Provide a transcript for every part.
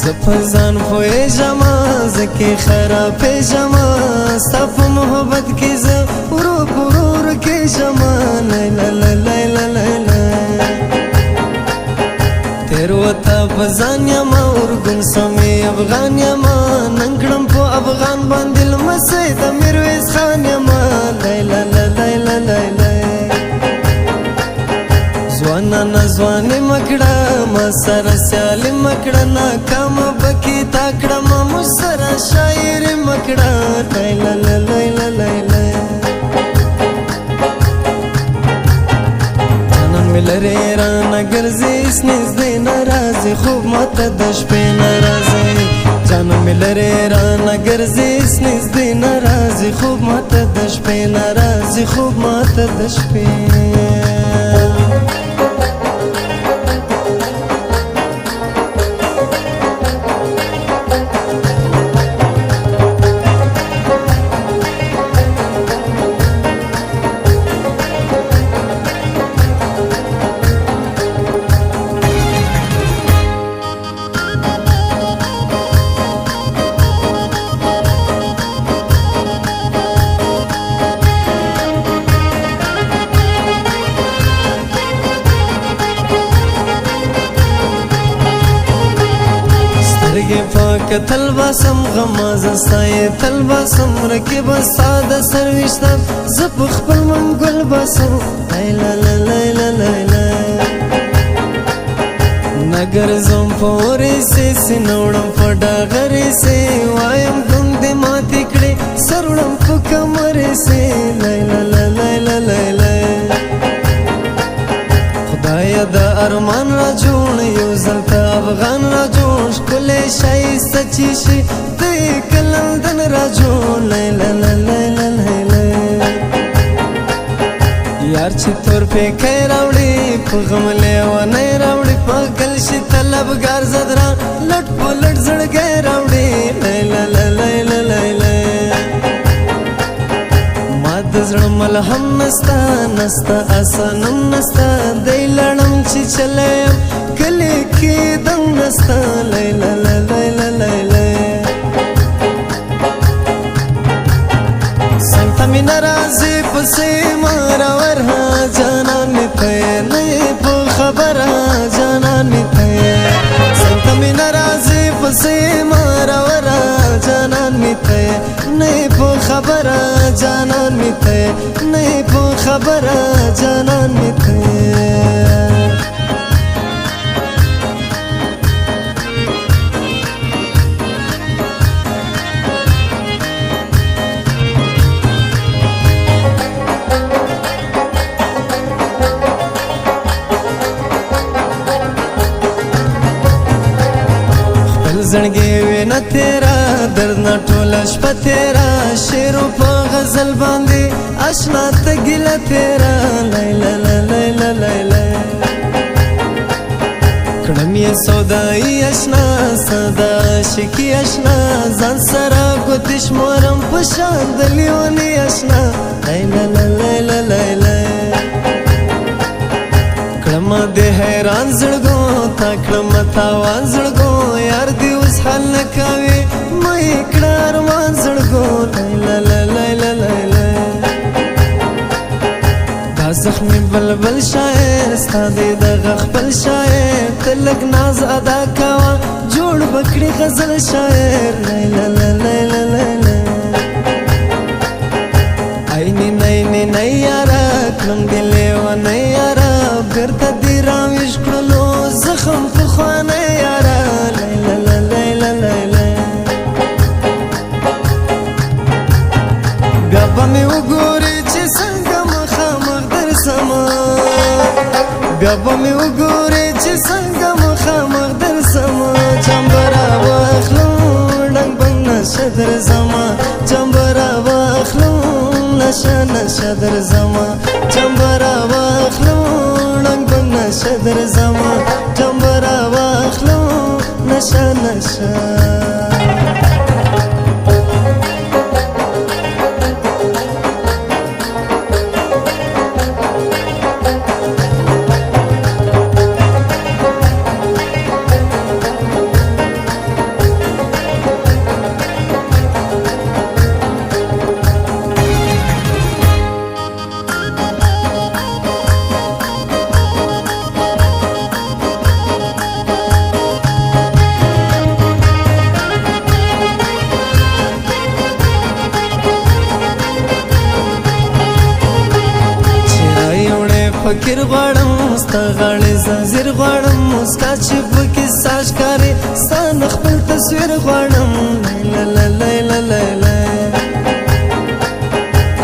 زپزان پوی جما زکی خراب جما ستا په محبت کې ز ورور کې جما لیلا لیلا لیلا تیر وتا بزان یما ورګم سمې افغان یما ننګړم په افغان باندې لمسې د میرویس خان یما لیلا لیلا لیلا زوانا نزوانی مکڑا ما سر سیالی مکڑا ناکام بکی تاکڑا ما مجسر شاعر مکڑا لیلا لیلا لیلا جانان ملری رانا گرزی اس نزدی نرازی خوب مات دشپی نرازی جانان ملری رانا گرزی اس نزدی نرازی خوب مات دشپی نرازی خوب مات دشپی پاک تل باسم غماز سای تل باسم رکب ساده سرویشتم زپ خپل منګل باسم لیلا لیلا لیلا نګر زم پورې سي نوړم پډا غري سي وایم ګوند ماتې کړې سرړم په کمرې سي لیلا لیلا لیلا خدایا د ارمان را جوړ یو زلتا افغان را جوړ کله شای سچی شي د کلندن را جوړ لیلا لیلا لیلا یار چې تور په کای راوړي په غم لیوانه راوړي په گل شي طلبګار زدرا لټ پلټ زړګي راوړي لیلا لیلا لیلا زړه ملهم نستا نستا اسانم نستا دی لړم چې چلم کلی کې دم نستا لیلا لیلا لیلا څنګه مې ناراضي پسې مارا ورها جانان می ته نه په خبره جانان می ته څنګه مې ناراضي پسې مارا ورها جانان می ته نه په خبره جانان می ته نه په خبره جانان می ته زړګي وینا تیرا درد نه ټوله شپه تیرا شعرو په غزل باندې آشنا ته ګیله تیرا لیلا لیلا لیلا کړم یې سودایي آشنا صدا عاشقي آشنا ځان سره ګوتش مورم په شان د لیوني آشنا لیلا لیلا لیلا کړم د حیران زړګو تا کړم تاوان زړګو یار دی اوس حل نه کوي مې کړه ارمان زړګو لیلا لیلا لیلا دا زخمي بلبل شاعر ستا دی دغه خپل شاعر ته لږ ناز ادا کوه جوړ بکړي غزل شاعر لیلا لیلا لیلا عیني نیني نه یاره کړم دی لیونی یاره بیرته دې راویښ کړلو زخم پخوانی یاره لیلا لیلا لیلا بیا به مې وګورې چې څنګه مخامخ درسمه بیا به مې وګورې چې څنګه مخامخ درسمه چمبره واخلم ډنګ بنګ نشه درځمه چمبره واخلم نشه نشه درځمه چمبره واخلم ډنګ بنګ نشه درځمه چمبره واخلم نشه نشه راشکارې ستا نه خپل تصویر غواړم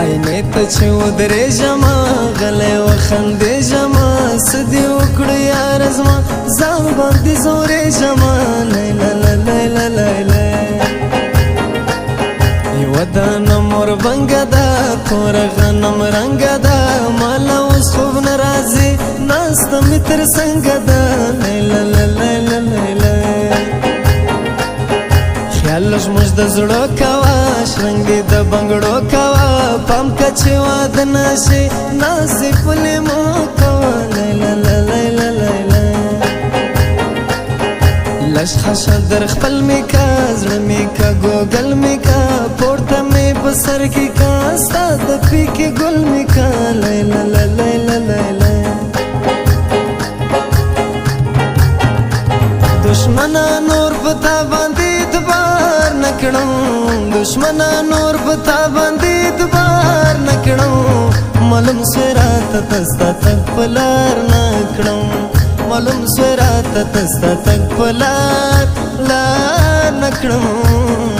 عینې ته چې ودرېږمه غلی وخندېږمه څه دې وکړو یاره زما ځان باندې زورېږمه یوه دانه مور بنګه ده توره غنم رنګه ده ماله اوس خوب نه راځي ناسته مې تر څنګه ده خیال زموږ د زړه کوه شرنګ دې د بنګړو کوه پام که چې واده نه شي نازې پلې مو کوه لش خشه در خپل می کا زړه می کا ګوګل می کا پورته می په سر کې کا ستا د پیکې ګل می کا دشمنا نور پتا باندې دبار نکړم دشمنا نور پتا باندې دبار نکړم معلوم سرات تستا تک پلار نکړم معلوم سرات تستا تک پلار لا نکړم